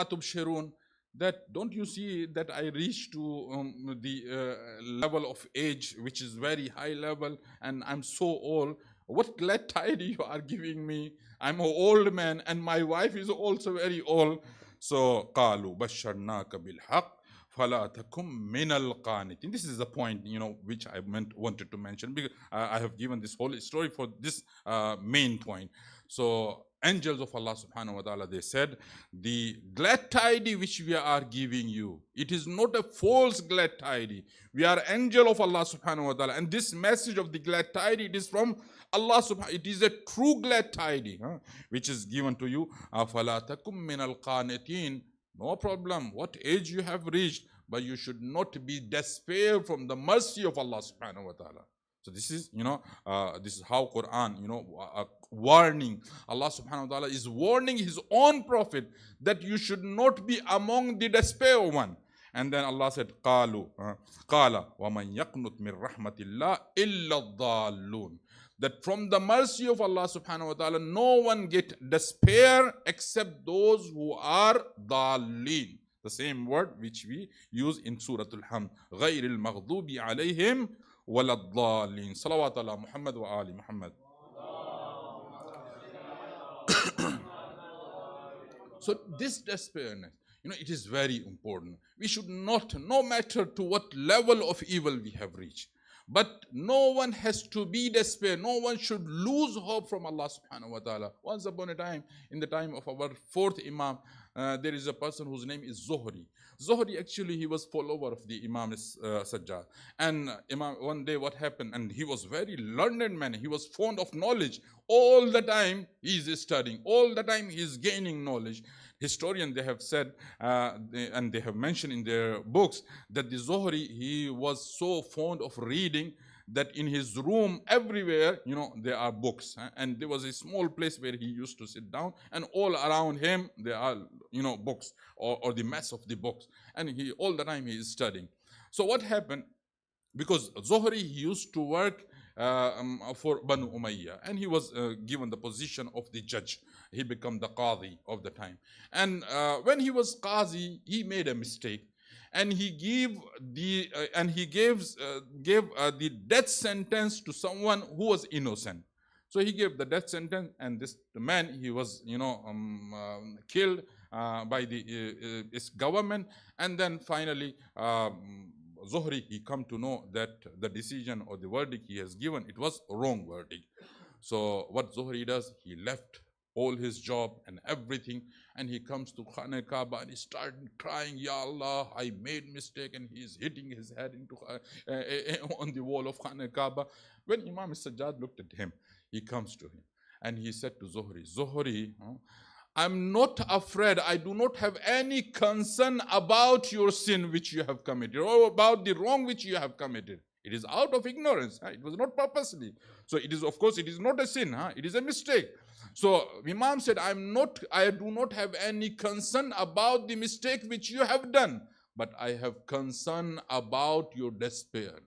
تُبْشِرُونَ, that don't you see that I reached to the level of age which is very high level, and I'm so old. What glad tidings you are giving me. I'm an old man and my wife is also very old. So قَالُوا بَشَّرْنَاكَ بِالْحَقِّ فَلَا تَكُمْ مِنَ الْقَانِتِينَ. This is the point, which I wanted to mention, because I have given this whole story for this main point. So angels of Allah subhanahu wa ta'ala, they said, the glad tidings which we are giving you, it is not a false glad tidings. We are angel of Allah subhanahu wa ta'ala, and this message of the glad tidings, it is from Allah subhanahu. It is a true glad tidings which is given to you. فَلَا تَكُمْ مِنَ الْقَانِتِينَ. No problem what age you have reached, but you should not be despair from the mercy of Allah subhanahu wa ta'ala. So this is, this is how Quran, warning. Allah subhanahu wa ta'ala is warning his own prophet that you should not be among the despair one. And then Allah said, قَالَ وَمَنْ يَقْنُتْ مِنْ رَحْمَةِ اللَّهِ إِلَّا الضَّالُّونَ. That from the mercy of Allah subhanahu wa ta'ala, no one get despair except those who are dhalleen. The same word which we use in Surah Al-Hamd. غَيْرِ الْمَغْضُوبِ عَلَيْهِمْ وَلَا الضَّالِّينَ. Salawat ala Muhammad wa ali Muhammad. So this despairiness, it is very important. We should not, no matter to what level of evil we have reached, but no one has to be despair. No one should lose hope from Allah subhanahu wa ta'ala. Once upon a time, in the time of our fourth Imam, there is a person whose name is Zuhri. Zuhri, actually, he was follower of the Imam Sajjad. And one day what happened, and he was very learned man. He was fond of knowledge. All the time he is studying. All the time he is gaining knowledge. Historians, they have said, and they have mentioned in their books, that the Zuhri, he was so fond of reading that in his room, everywhere, there are books. And there was a small place where he used to sit down, and all around him, there are, books, or the mess of the books. And he, all the time, he is studying. So what happened? Because Zuhri, he used to work for Banu Umayyah, and he was given the position of the judge. He became the Qadi of the time. And when he was Qazi, he made a mistake, and he gave the death sentence to someone who was innocent. So he gave the death sentence, and the man, he was killed by the government. And then finally Zuhri, he come to know that the decision or the verdict he has given, it was a wrong verdict. So what Zuhri does, he left all his job and everything, and he comes to Khana Kaaba and he started crying, Ya Allah, I made mistake, and he is hitting his head into on the wall of Khana Kaaba. When Imam Sajjad looked at him, he comes to him and he said to Zuhri, Zuhri, I'm not afraid. I do not have any concern about your sin which you have committed, or about the wrong which you have committed. It is out of ignorance. It was not purposely. So it is, of course, it is not a sin. It is a mistake. So Imam said, I do not have any concern about the mistake which you have done, but I have concern about your despair.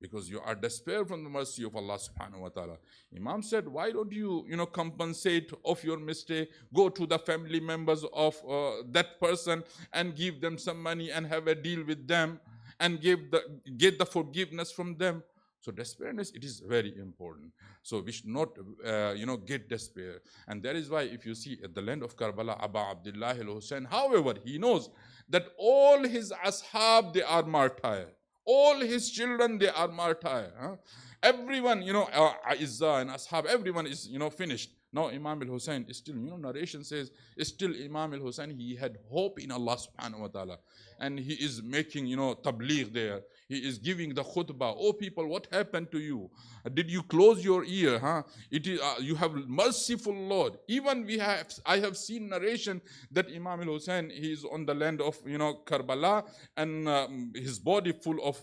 Because you are despair from the mercy of Allah subhanahu wa ta'ala. Imam said, why don't you, compensate of your mistake, go to the family members of that person and give them some money and have a deal with them and get the forgiveness from them. So despairiness, it is very important. So we should not, get despair. And that is why if you see at the land of Karbala, Aba Abdullah al-Hussein, however, he knows that all his ashab, they are martyrs. All his children, they are martyrs. Everyone, Izzah and ashab, everyone is, finished. Now Imam al-Hussein is still, narration says, still Imam al-Hussein, he had hope in Allah subhanahu wa ta'ala. And he is making, tabligh there. He is giving the khutbah. Oh people, what happened to you? Did you close your ear? It is, you have merciful Lord. Even I have seen narration that Imam al-Hussein, he is on the land of, Karbala, and his body full of,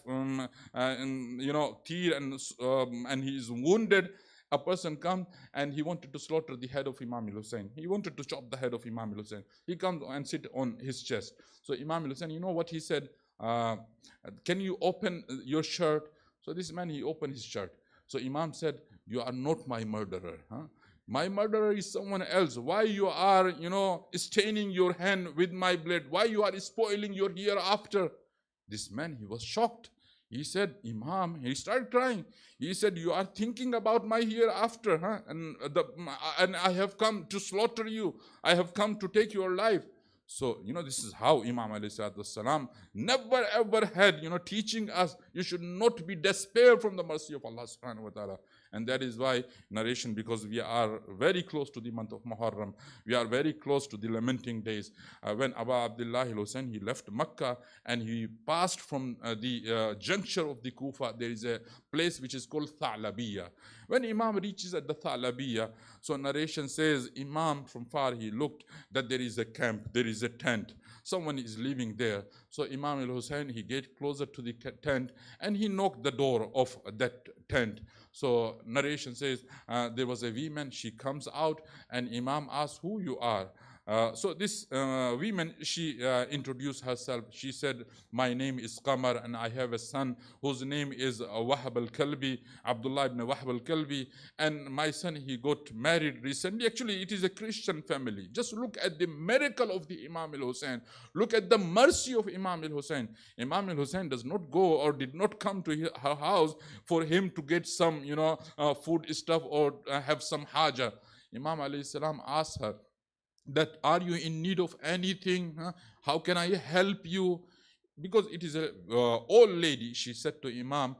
tear, and he is wounded. A person comes and he wanted to slaughter the head of Imam al-Hussein. He wanted to chop the head of Imam al-Hussein. He comes and sit on his chest. So Imam al-Hussein, you know what he said? Can you open your shirt? So this man, he opened his shirt. So Imam said, you are not my murderer. My murderer is someone else. Why you are, staining your hand with my blood? Why you are spoiling your hereafter? This man, he was shocked. He said, Imam, he started crying. He said, you are thinking about my hereafter, huh? And I have come to slaughter you. I have come to take your life. So, this is how Imam ﷺ never ever had, teaching us, you should not be despair from the mercy of Allah subhanahu wa ta'ala. And that is why narration, because we are very close to the month of Muharram, we are very close to the lamenting days. When Abu Abdullah al-Hussein, he left Makkah and he passed from the juncture of the Kufa, there is a place which is called Tha'labiyya. When Imam reaches at the Tha'labiyya, so narration says, Imam from far, he looked that there is a camp, there is a tent. Someone is living there. So Imam al-Hussein, he get closer to the tent and he knocked the door of that tent. So narration says there was a woman, she comes out and Imam asks who you are. So this woman, she introduced herself. She said, my name is Qamar and I have a son whose name is Wahab al-Kalbi, Abdullah ibn Wahab al-Kalbi, and my son, he got married recently. Actually, it is a Christian family. Just look at the miracle of the Imam al-Hussein. Look at the mercy of Imam al-Hussein. Imam al-Hussein does not go or did not come to her house for him to get some, food stuff or have some haja. Imam alayhi salam asked her, that are you in need of anything? How can I help you? Because it is a old lady, she said to Imam,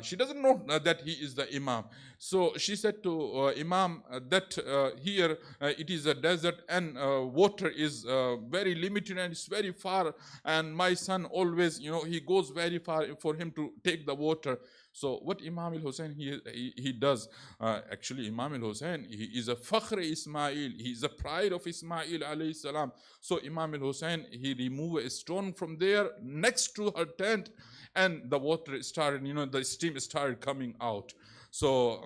she doesn't know that he is the Imam. So she said to Imam that here it is a desert and water is very limited and it's very far. And my son always, he goes very far for him to take the water. So what Imam al-Hussein he does, actually Imam al-Hussein, he is a Fakhr Ismail, he is a pride of Ismail alayhi salam. So Imam al-Hussein, he removed a stone from there next to her tent and the water started, the steam started coming out. So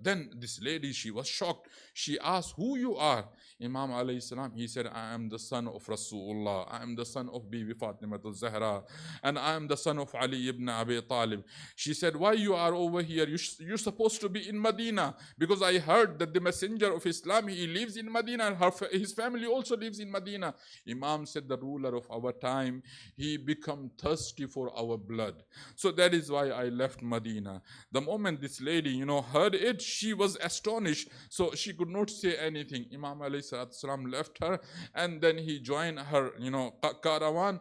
then this lady, she was shocked. She asked, who you are? Imam alayhi salam, he said, I am the son of Rasulullah. I am the son of Bibi Fatima al-Zahra. And I am the son of Ali ibn Abi Talib. She said, why you are over here? You're supposed to be in Medina. Because I heard that the messenger of Islam, he lives in Medina. And his family also lives in Medina. Imam said, the ruler of our time, he become thirsty for our blood. So that is why I left Medina. The moment this lady, heard it, she was astonished. So she could not say anything. Imam alayhi salam left her and then he joined her, caravan.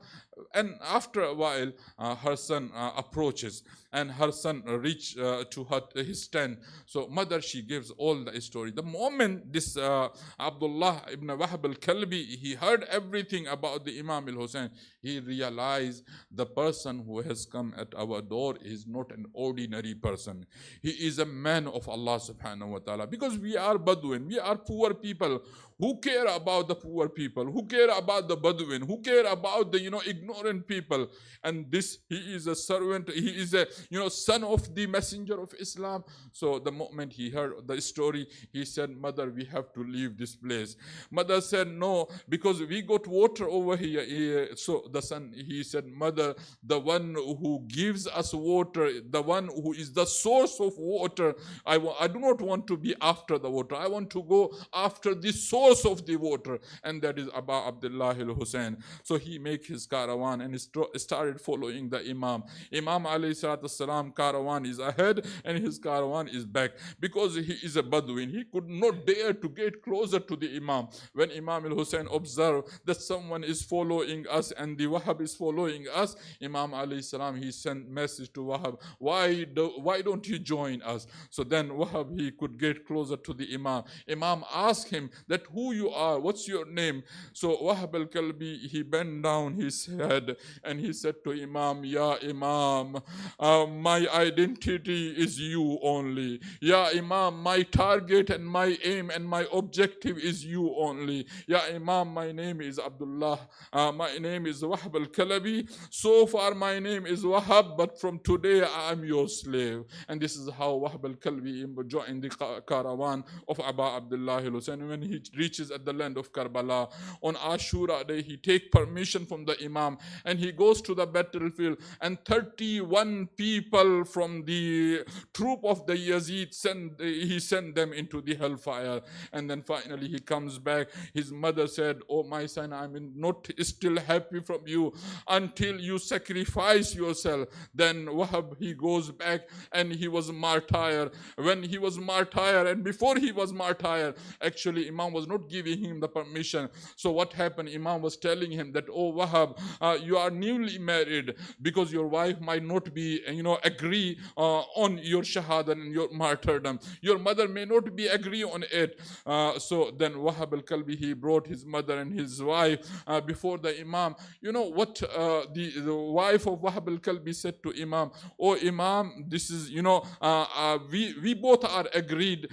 And after a while, her son approaches and her son reached to his tent. So mother, she gives all the story. The moment this Abdullah ibn Wahab al-Kalbi, he heard everything about the Imam al-Hussein, he realized the person who has come at our door is not an ordinary person. He is a man of Allah subhanahu wa ta'ala. Because we are Badwin, we are poor people. Who care about the poor people? Who care about the Badwin? Who care about the, ignorant people? And this, he is a servant, he is a, son of the messenger of Islam. So the moment he heard the story, he said, mother, we have to leave this place. Mother said, no, because we got water over here. So the son, he said, mother, the one who gives us water, the one who is the source of water, I do not want to be after the water. I want to go after the source of the water, and that is Abu Abdullah al-Hussein. So he make his caravan and started following the Imam. Imam alayhi salatu salam caravan is ahead and his caravan is back. Because he is a Badwin, he could not dare to get closer to the Imam. When Imam al-Hussein observed that someone is following us and the Wahhab is following us, Imam alayhi salam, he sent message to Wahhab, why don't you join us? So then Wahhab, he could get closer to the Imam. Imam asked him that who you are, what's your name? So Wahab al-Kalbi, he bent down his head and he said to Imam, Ya Imam, my identity is you only. Ya Imam, my target and my aim and my objective is you only. Ya Imam, my name is Abdullah, my name is Wahab al-Kalbi. So far my name is Wahab, but from today I am your slave. And this is how Wahab al-Kalbi joined the caravan of Abu Abdullah al-Hussein. When he reaches at the land of Karbala, on Ashura day, he take permission from the Imam and he goes to the battlefield, and 31 people people from the troop of the Yazid, he sent them into the hellfire. And then finally he comes back. His mother said, oh my son, I'm not still happy from you until you sacrifice yourself. Then Wahab, he goes back and he was martyred. When he was martyred, and before he was martyred, actually Imam was not giving him the permission. So what happened? Imam was telling him that, oh Wahab, you are newly married, because your wife might not be, agree on your shahada and your martyrdom. Your mother may not be agree on it. So then Wahab al-Kalbi, he brought his mother and his wife before the Imam. You know what the wife of Wahab al-Kalbi said to Imam? Oh Imam, this is, we both are agreed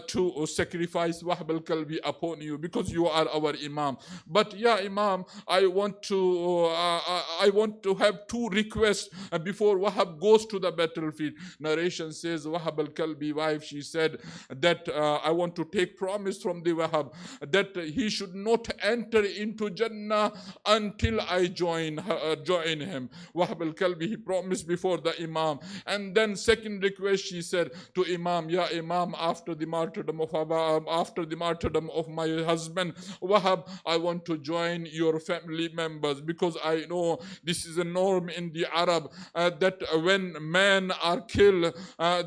to sacrifice Wahab al-Kalbi upon you because you are our Imam. But yeah, Imam, I want to have two requests before Wahab goes to the battlefield. Narration says Wahab al-Kalbi wife, she said that I want to take promise from the Wahab that he should not enter into Jannah until I join him. Wahab al-Kalbi, he promised before the Imam. And then second request, she said to Imam, yeah Imam, after the martyrdom of my husband Wahab, I want to join your family members, because I know this is a norm in the Arab that when men are killed,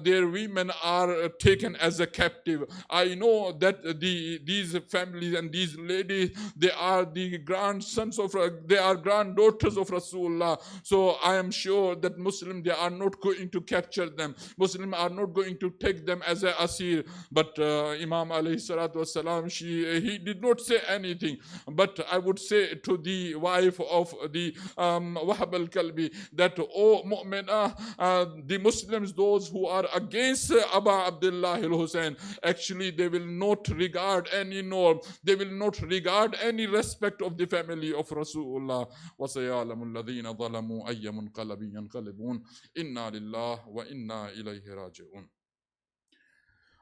their women are taken as a captive. I know that these families and these ladies, they are the grandsons of, they are granddaughters of Rasulullah. So I am sure that Muslims, they are not going to capture them. Muslims are not going to take them as a asir. But Imam alayhi salatu wasalam, he did not say anything. But I would say to the wife of the Wahab al-Kalbi that, oh mu'minah, the Muslims, those who are against Abu Abdullah al-Hussein, actually they will not regard any norm, they will not regard any respect of the family of Rasulullah. وَسَيَعْلَمُ الَّذِينَ ظَلَمُوا أَيَّ مُنْقَلَبٍ يَنْقَلِبُونَ إِنَّا لِلَّهِ وَإِنَّا إِلَيْهِ راجعون.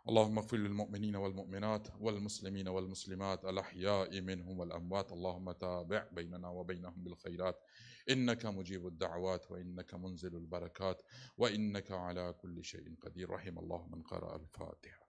اللهم اغفر للمؤمنين والمؤمنات والمسلمين والمسلمات الأحياء منهم والأموات. اللهم تابع بيننا وبينهم بالخيرات، إنك مجيب الدعوات وإنك منزل البركات وإنك على كل شيء قدير. رحم الله من قرأ الفاتحة.